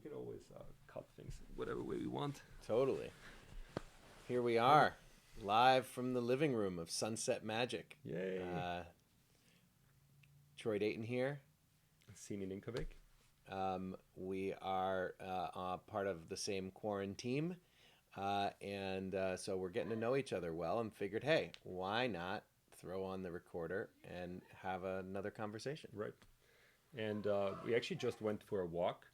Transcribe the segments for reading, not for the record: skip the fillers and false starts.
can always cut things whatever way we want. Totally. Here we are, live from the living room of Sunset Magic. Yay. Troy Dayton here. Sini and I. We are part of the same quarantine, and so we're getting to know each other well and figured, hey, why not throw on the recorder and have another conversation? Right. And we actually just went for a walk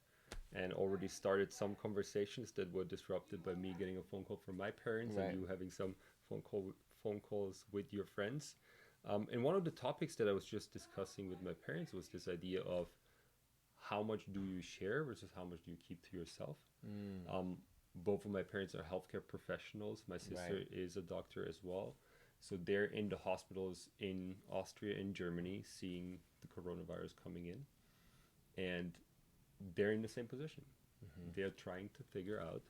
and already started some conversations that were disrupted by me getting a phone call from my parents Right. and you having some phone calls with your friends. And one of the topics that I was just discussing with my parents was this idea of how much do you share versus how much do you keep to yourself. Both of my parents are healthcare professionals. My sister Right. is a doctor as well. So they're in the hospitals in Austria and Germany seeing the coronavirus coming in. And they're in the same position. They're trying to figure out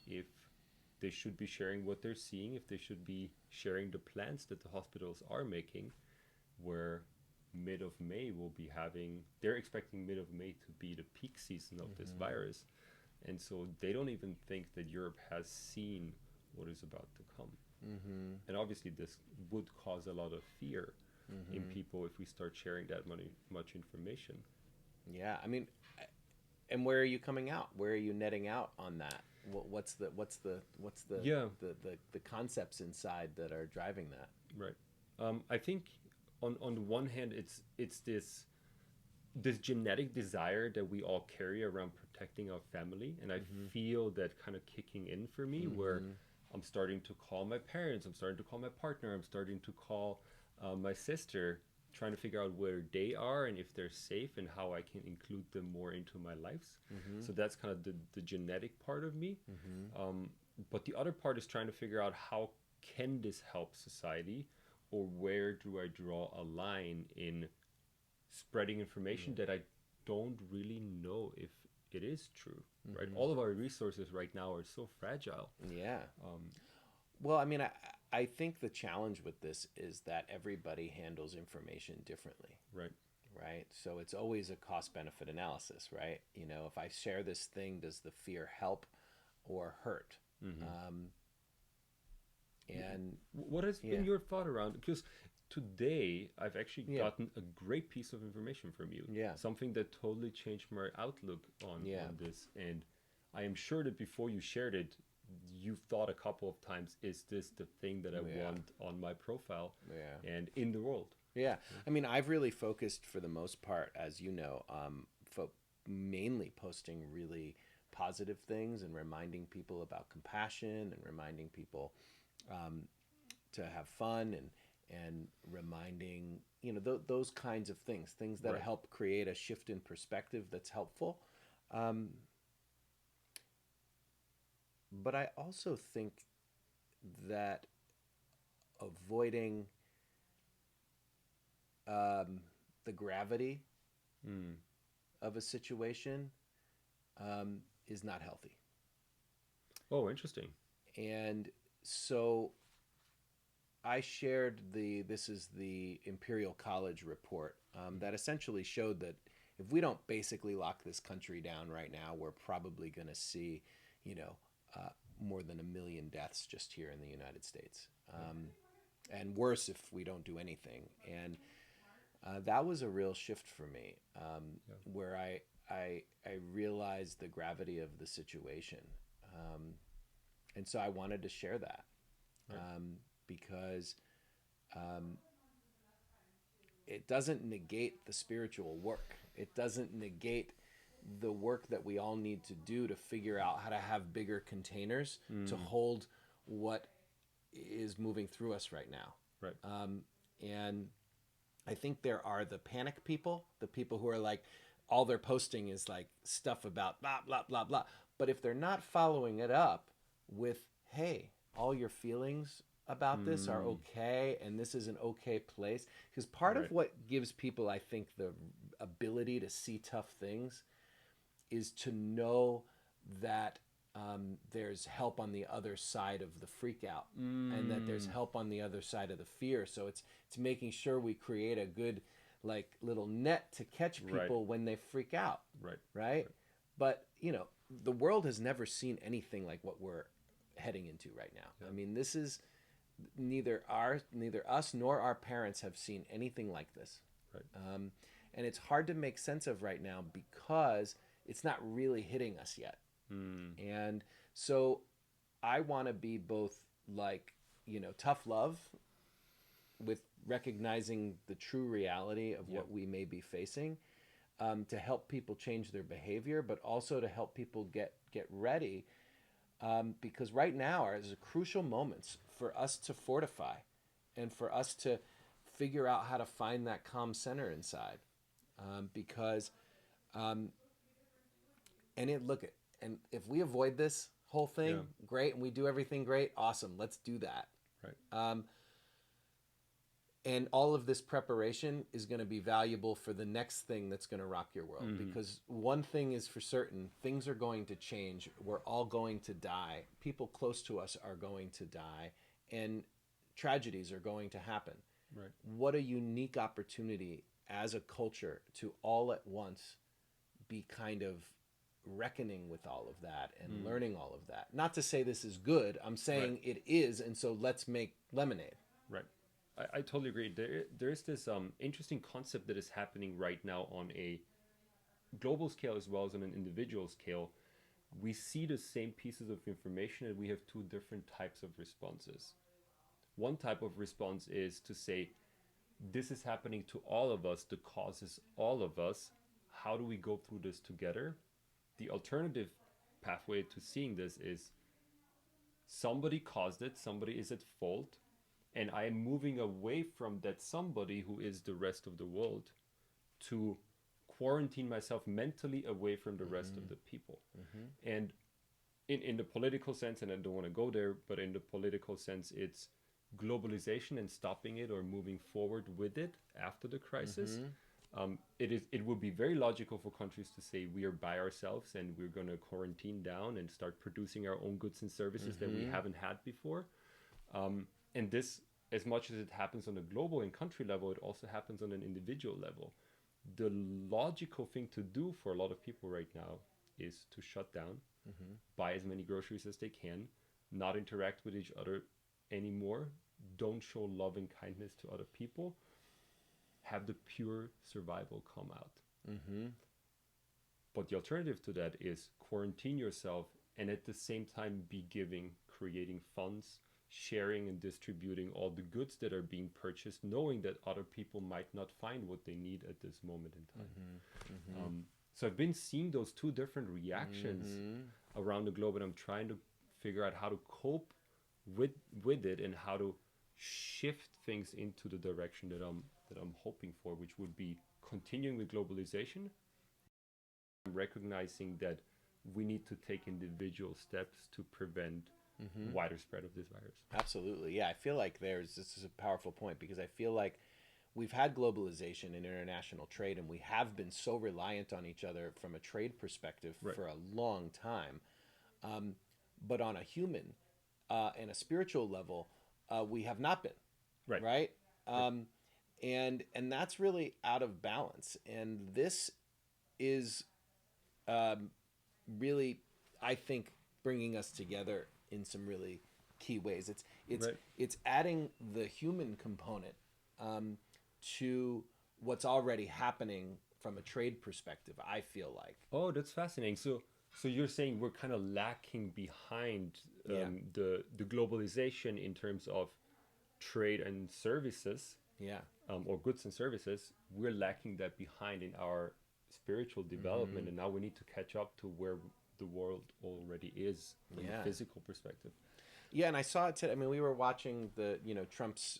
if they should be sharing what they're seeing, if they should be sharing the plans that the hospitals are making, where mid of May will be having, they're expecting mid of May to be the peak season of this virus. And so they don't even think that Europe has seen what is about to come. And obviously this would cause a lot of fear in people if we start sharing that much information. Yeah, I mean, and where are you coming out? Where are you netting out on that? What's the Yeah. the concepts inside that are driving that? Right. I think on the one hand, it's this genetic desire that we all carry around protecting our family, and I feel that kind of kicking in for me, where I'm starting to call my parents, I'm starting to call my partner, I'm starting to call my sister, trying to figure out where they are and if they're safe and how I can include them more into my lives. So that's kind of the genetic part of me. But the other part is trying to figure out how can this help society, or where do I draw a line in spreading information that I don't really know if it is true, right? All of our resources right now are so fragile. Yeah. Well, I mean, I think the challenge with this is that everybody handles information differently, Right. right? So it's always a cost benefit analysis, right? You know, if I share this thing, does the fear help or hurt? And What has yeah. been your thought around? Because today I've actually Yeah. gotten a great piece of information from you. Yeah. Something that totally changed my outlook on this. And I am sure that before you shared it, you've thought a couple of times, is this the thing that I want on my profile and in the world? Yeah. I mean, I've really focused for the most part, as you know, mainly posting really positive things and reminding people about compassion and reminding people to have fun and reminding, you know, those kinds of things that Right. help create a shift in perspective that's helpful. But I also think that avoiding the gravity of a situation is not healthy. Oh, interesting. And so I shared this is the Imperial College report that essentially showed that if we don't basically lock this country down right now, we're probably going to see, you know, more than 1 million deaths just here in the United States. And worse if we don't do anything. And that was a real shift for me, where I realized the gravity of the situation. And so I wanted to share that because it doesn't negate the spiritual work. It doesn't negate the work that we all need to do to figure out how to have bigger containers to hold what is moving through us right now. Right. And I think there are the panic people, the people who are like, all they're posting is like stuff about blah, blah, blah, blah. But if they're not following it up with, hey, all your feelings about this are okay and this is an okay place. Because part of Right. what gives people, I think, the ability to see tough things is to know that there's help on the other side of the freak out and that there's help on the other side of the fear. So it's making sure we create a good like little net to catch people when they freak out. Right. Right. But, you know, the world has never seen anything like what we're heading into right now. Yeah. I mean, this is neither us nor our parents have seen anything like this. Right. And it's hard to make sense of right now because it's not really hitting us yet. And so I want to be both like, tough love with recognizing the true reality of what we may be facing, to help people change their behavior, but also to help people get ready, because right now is a crucial moments for us to fortify and for us to figure out how to find that calm center inside, because and if we avoid this whole thing, great, and we do everything great, awesome, let's do that. Right. And all of this preparation is going to be valuable for the next thing that's going to rock your world. Because one thing is for certain, things are going to change. We're all going to die. People close to us are going to die. And tragedies are going to happen. Right. What a unique opportunity as a culture to all at once be kind of reckoning with all of that and learning all of that. Not to say this is good. I'm saying it is, and so let's make lemonade. Right. I totally agree. There's this interesting concept that is happening right now on a global scale as well as on an individual scale. We see the same pieces of information and we have two different types of responses. One type of response is to say, this is happening to all of us, the cause is all of us. How do we go through this together? The alternative pathway to seeing this is somebody caused it, somebody is at fault, and I am moving away from that somebody who is the rest of the world to quarantine myself mentally away from the rest of the people. And in the political sense, and I don't want to go there, but in the political sense, it's globalization and stopping it or moving forward with it after the crisis. It would be very logical for countries to say we are by ourselves and we're going to quarantine down and start producing our own goods and services that we haven't had before. And this, as much as it happens on a global and country level, it also happens on an individual level. The logical thing to do for a lot of people right now is to shut down, buy as many groceries as they can, not interact with each other anymore, don't show love and kindness to other people, have the pure survival come out. But the alternative to that is quarantine yourself and at the same time be giving, creating funds, sharing and distributing all the goods that are being purchased, knowing that other people might not find what they need at this moment in time. So I've been seeing those two different reactions around the globe, and I'm trying to figure out how to cope with it and how to shift things into the direction that I'm hoping for, which would be continuing with globalization, recognizing that we need to take individual steps to prevent wider spread of this virus. Absolutely. Yeah, I feel like this is a powerful point, because I feel like we've had globalization and international trade, and we have been so reliant on each other from a trade perspective for a long time. But on a human and a spiritual level, we have not been. Right? And that's really out of balance. And this is really, I think, bringing us together in some really key ways. It's adding the human component to what's already happening from a trade perspective, I feel like. Oh, that's fascinating. So you're saying we're kind of lacking behind the globalization in terms of trade and services, or goods and services. We're lacking that behind in our spiritual development, and now we need to catch up to where the world already is from a physical perspective. Yeah, and I saw it today. I mean, we were watching Trump's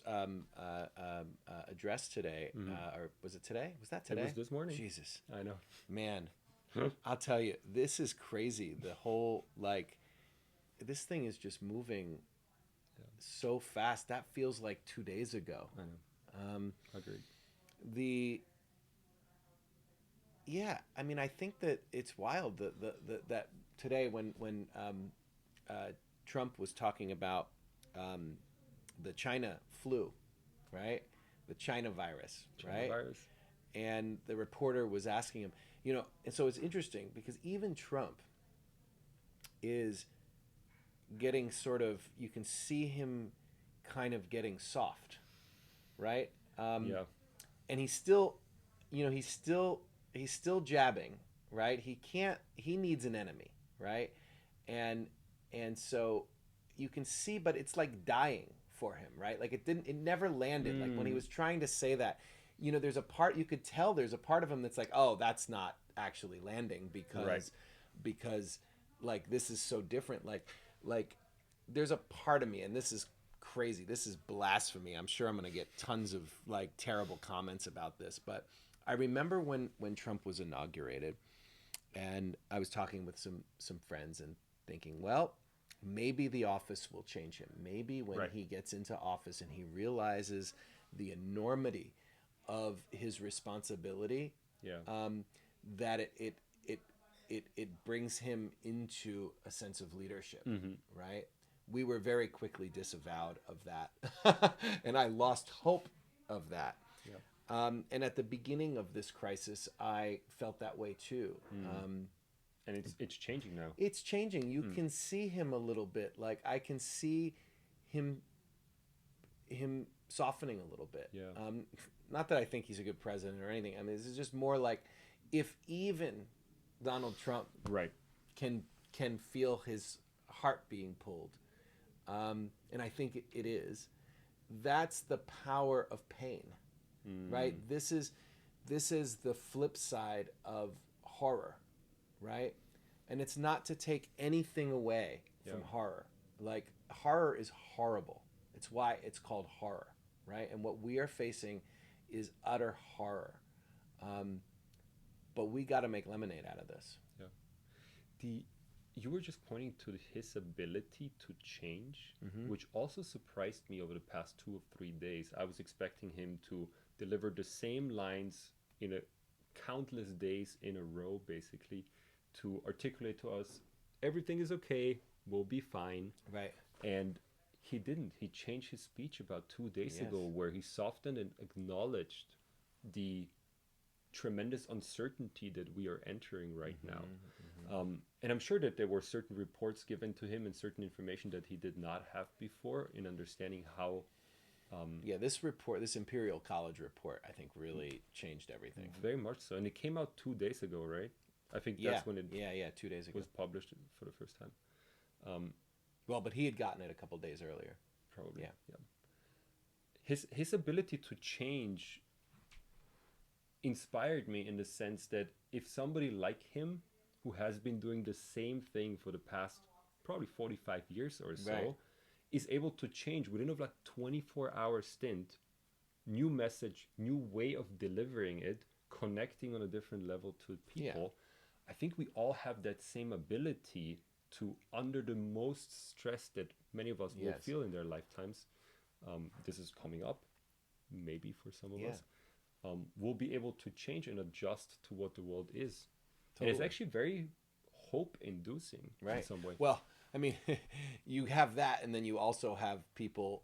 address today, or was it today? Was that today? It was this morning. Jesus, I know, man. I'll tell you, this is crazy. The whole this thing is just moving so fast. That feels like 2 days ago. I know. Agreed. I mean, I think that it's wild that today when Trump was talking about the China flu, right? The China virus, right? Virus. And the reporter was asking him, and so it's interesting because even Trump is getting sort of, you can see him kind of getting soft, right? Yeah. And he's still, he's still jabbing, right? He needs an enemy, right? And so you can see, but it's like dying for him, right? Like it never landed. Like when he was trying to say that, there's a part, you could tell there's a part of him that's like, oh, that's not actually landing because Right. because like this is so different. Like there's a part of me, and this is crazy, this is blasphemy, I'm sure I'm going to get tons of like terrible comments about this, but I remember when Trump was inaugurated, and I was talking with some friends and thinking, well, maybe the office will change him. Maybe when Right. he gets into office and he realizes the enormity of his responsibility, Yeah. that it brings him into a sense of leadership, right? We were very quickly disavowed of that, and I lost hope of that. Yeah. And at the beginning of this crisis, I felt that way too. And it's changing now. It's changing. You can see him a little bit. Like I can see him softening a little bit. Yeah. Not that I think he's a good president or anything. I mean, this is just more like if even Donald Trump Right. can feel his heart being pulled, and I think it is. That's the power of pain, right? This is the flip side of horror, right? And it's not to take anything away from horror. Like horror is horrible. It's why it's called horror, right? And what we are facing is utter horror. But we got to make lemonade out of this. Yeah. You were just pointing to his ability to change, which also surprised me over the past 2 or 3 days. I was expecting him to deliver the same lines in a countless days in a row, basically, to articulate to us, everything is okay, we'll be fine. Right. And he didn't. He changed his speech about 2 days ago, where he softened and acknowledged the tremendous uncertainty that we are entering right now. And I'm sure that there were certain reports given to him and certain information that he did not have before in understanding how. This report, this Imperial College report, I think really changed everything. Very much so. And it came out 2 days ago, right? I think that's when it 2 days ago was published for the first time. Well, but he had gotten it a couple days earlier. Probably. Yeah. His ability to change inspired me in the sense that if somebody like him, who has been doing the same thing for the past probably 45 years or so, Right. is able to change within a like 24-hour stint, new message, new way of delivering it, connecting on a different level to people, I think we all have that same ability to, under the most stress that many of us will feel in their lifetimes, this is coming up, maybe for some of us, we'll be able to change and adjust to what the world is. Totally. And it's actually very hope-inducing in some way. Well, I mean, you have that, and then you also have people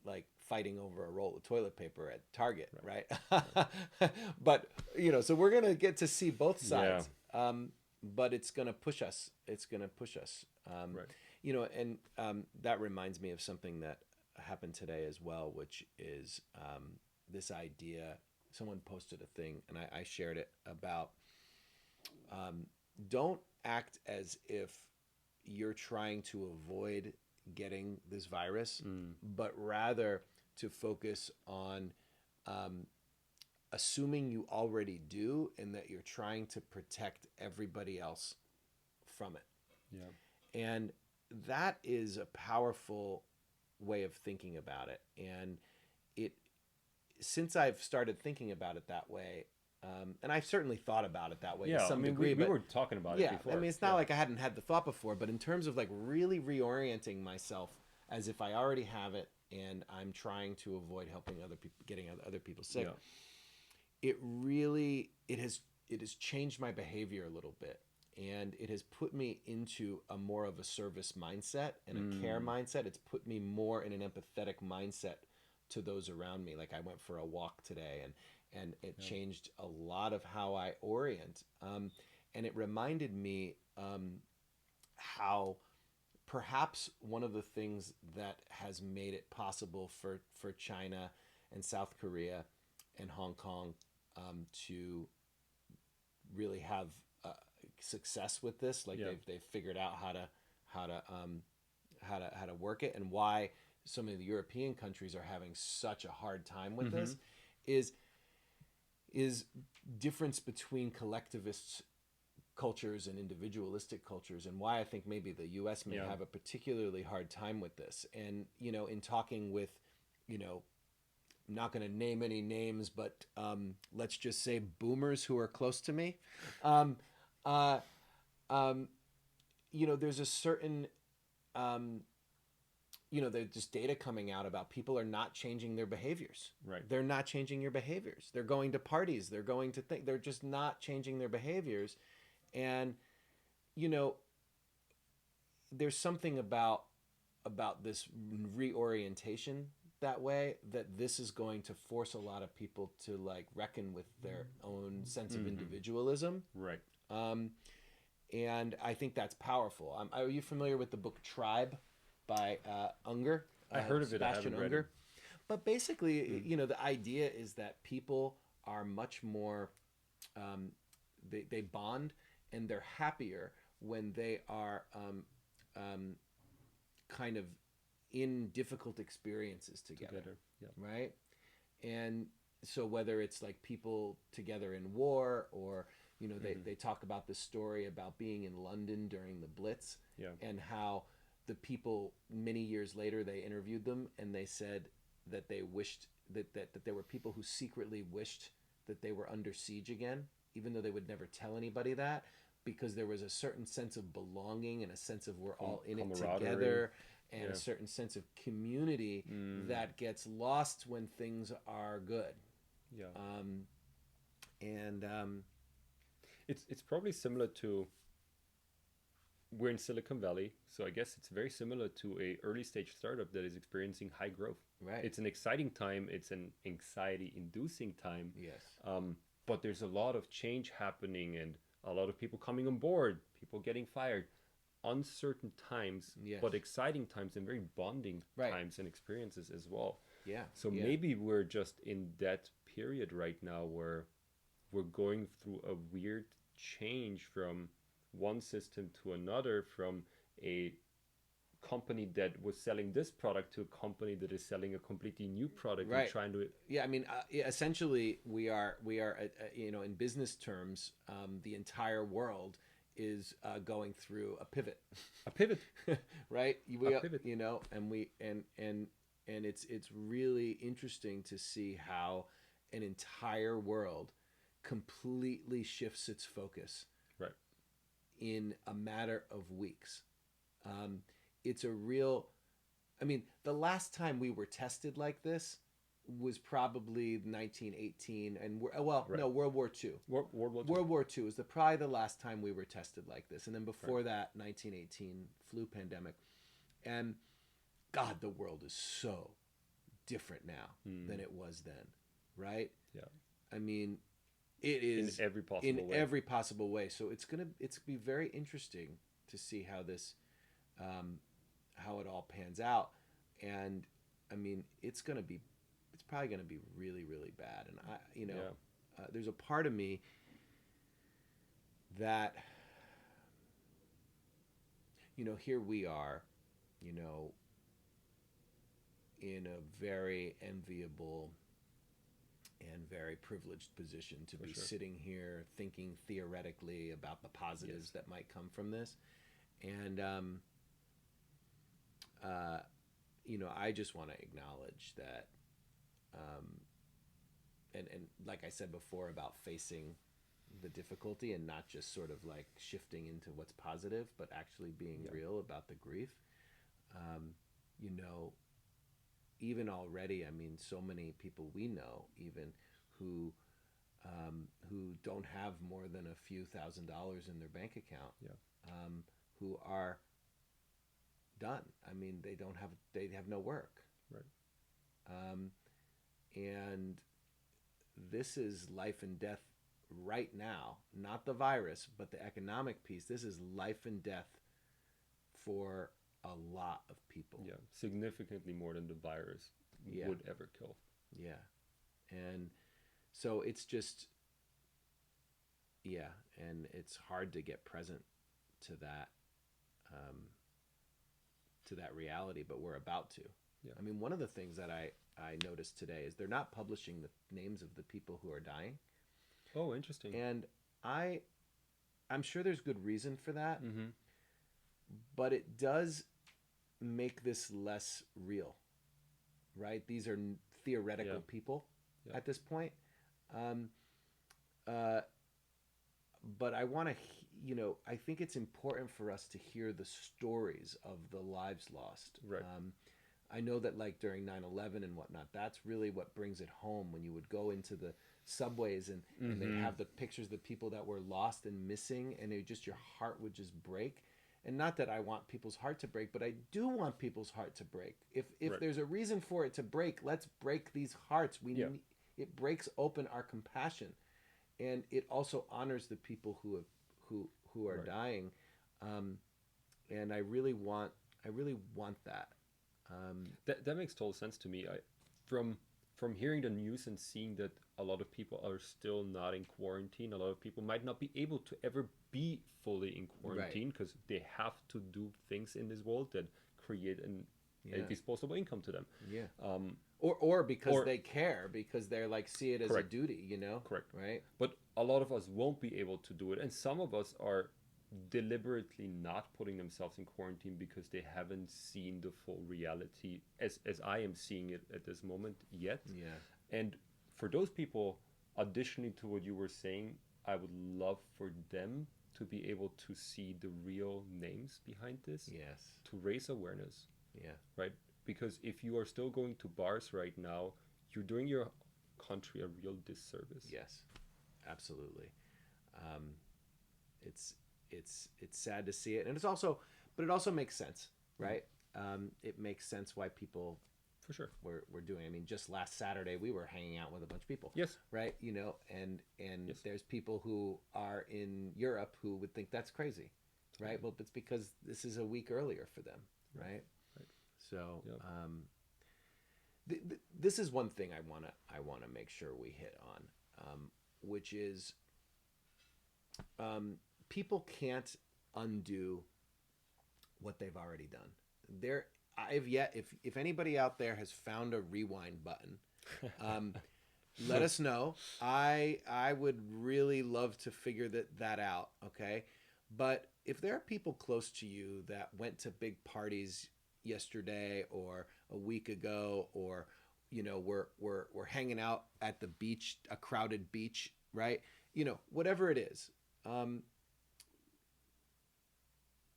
like fighting over a roll of toilet paper at Target, right? But, so we're going to get to see both sides. But it's going to push us. It's going to push us. And that reminds me of something that happened today as well, which is this idea. Someone posted a thing, and I shared it about don't act as if you're trying to avoid getting this virus, but rather to focus on assuming you already do, and that you're trying to protect everybody else from it. Yeah. And that is a powerful way of thinking about it. And since I've started thinking about it that way, and I've certainly thought about it that way to some degree. We were talking about it before. I mean, it's not like I hadn't had the thought before, but in terms of like really reorienting myself as if I already have it and I'm trying to avoid helping other people, getting other people sick, it has changed my behavior a little bit. And it has put me into a more of a service mindset and a care mindset. It's put me more in an empathetic mindset to those around me. Like I went for a walk today, and it changed a lot of how I orient. And it reminded me how perhaps one of the things that has made it possible for China and South Korea and Hong Kong to really have success with this, like they've figured out how to work it, and why so many of the European countries are having such a hard time with this, is difference between collectivist cultures and individualistic cultures, and why I think maybe the U.S. may have a particularly hard time with this. And in talking with, I'm not going to name any names, but let's just say boomers who are close to me, there's a certain there's just data coming out about people are not changing their behaviors. Right. They're not changing their behaviors. They're going to parties. They're going to they're just not changing their behaviors. And, there's something about this reorientation that way, that this is going to force a lot of people to like reckon with their own sense of individualism. Right. And I think that's powerful. Are you familiar with the book Tribe by Unger? I heard of it. I haven't read it. But basically, the idea is that people are much more, they bond, and they're happier when they are kind of in difficult experiences together. Yeah. Right? And so whether it's like people together in war, or they talk about this story about being in London during the Blitz, and how the people many years later, they interviewed them, and they said that they wished that there were people who secretly wished that they were under siege again, even though they would never tell anybody that, because there was a certain sense of belonging and a sense of we're all in it together, and a certain sense of community that gets lost when things are good. Yeah. It's probably similar to, we're in Silicon Valley, so I guess it's very similar to a early stage startup that is experiencing high growth. Right. It's an exciting time. It's an anxiety-inducing time. Yes. But there's a lot of change happening, and a lot of people coming on board, people getting fired. Uncertain times, but exciting times, and very bonding times and experiences as well. Yeah. So maybe we're just in that period right now where we're going through a weird change from one system to another, from a company that was selling this product to a company that is selling a completely new product, and trying to essentially we are in business terms, the entire world is going through a pivot right? Pivot. And it's really interesting to see how an entire world completely shifts its focus in a matter of weeks. It's a real, the last time we were tested like this was probably 1918, and World War II. World War II is probably the last time we were tested like this, and then before that, 1918 flu pandemic. And God, the world is so different now than it was then, right? Yeah. It is in every possible way. So it's gonna be very interesting to see how this, how it all pans out, and it's probably gonna be really, really bad. And there's a part of me that, here we are, in a very enviable and very privileged position to be sitting here thinking theoretically about the positives that might come from this. And, I just want to acknowledge that, and like I said before about facing the difficulty and not just sort of like shifting into what's positive, but actually being real about the grief. Even already, so many people we know, even who don't have more than a few $1,000s in their bank account, who are done. They have no work. Right. And this is life and death right now, not the virus, but the economic piece. This is life and death for a lot of people. Yeah, significantly more than the virus Yeah. would ever kill. Yeah. And so it's just, yeah, and it's hard to get present to um, that reality, but we're about to. Yeah. I mean, one of the things that I noticed today is they're not publishing the names of the people who are dying. Oh, interesting. And I'm sure there's good reason for that, Mm-hmm. but it does make this less real, right? These are theoretical Yeah. people Yeah. at this point. Um, but I want to, I think it's important for us to hear the stories of the lives lost. Right. I know that like during 9/11 and whatnot, that's really what brings it home when you would go into the subways and they'd Mm-hmm. have the pictures of the people that were lost and missing, and it just, your heart would just break. And not that I want people's heart to break, but I do want people's heart to break. If Right. there's a reason for it to break, let's break these hearts. Yeah. It breaks open our compassion, and it also honors the people who are Right. dying. And I really want that. That makes total sense to me. From hearing the news and seeing that a lot of people are still not in quarantine, a lot of people might not be able to ever be fully in quarantine because they have to do things in this world that create a Yeah. disposable income to them. Yeah. Um, Or because Or- they care, because they're like, see it as Correct. a duty, Correct. right? But a lot of us won't be able to do it, and some of us are deliberately not putting themselves in quarantine because they haven't seen the full reality as I am seeing it at this moment yet. Yeah. And for those people, additionally to what you were saying, I would love for them to be able to see the real names behind this, Yes. to raise awareness, Yeah. right? Because if you are still going to bars right now, you're doing your country a real disservice. Yes. Absolutely. It's sad to see it, and but it also makes sense, right? It makes sense why people For sure. were doing. I mean, just last Saturday we were hanging out with a bunch of people. Yes. Right. And Yes. there's people who are in Europe who would think that's crazy, right? Well, it's because this is a week earlier for them, right? Right. So, Yep. this is one thing I wanna make sure we hit on, which is, people can't undo what they've already done. If anybody out there has found a rewind button, let us know. I would really love to figure that out. Okay, but if there are people close to you that went to big parties yesterday or a week ago, or we're hanging out at the beach, a crowded beach, right? Whatever it is.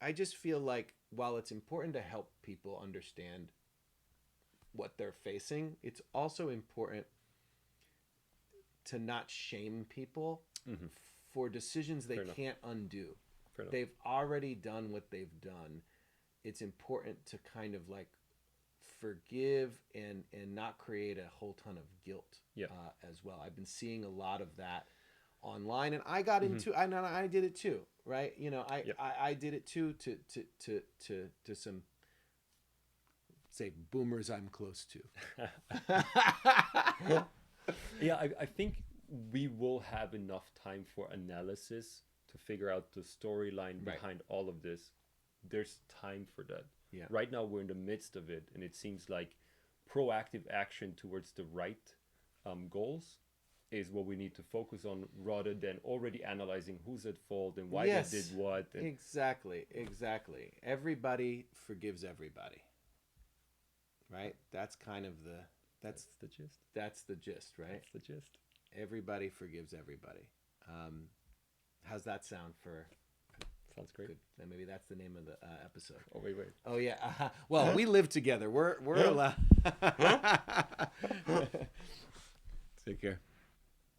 I just feel like while it's important to help people understand what they're facing, it's also important to not shame people Mhm. for decisions they Fair enough. can't undo. Fair enough. They've already done what they've done. It's important to kind of like forgive and not create a whole ton of guilt. Yeah. As well. I've been seeing a lot of that online, and I got into. I did it too, right? Yep. I did it too to some, say, boomers I'm close to. Yeah, I think we will have enough time for analysis to figure out the storyline Right. behind all of this. There's time for that. Yeah. Right now we're in the midst of it, and it seems like proactive action towards the right goals is what we need to focus on, rather than already analyzing who's at fault and why Yes. they did what. And Exactly. Everybody forgives everybody. Right? That's kind of that's the gist. that's the gist, right? That's the gist. Everybody forgives everybody. How's that sound for Sounds great. good? Then maybe that's the name of the episode. Oh wait. Oh yeah. Well, we live together. We're allowed. Take care.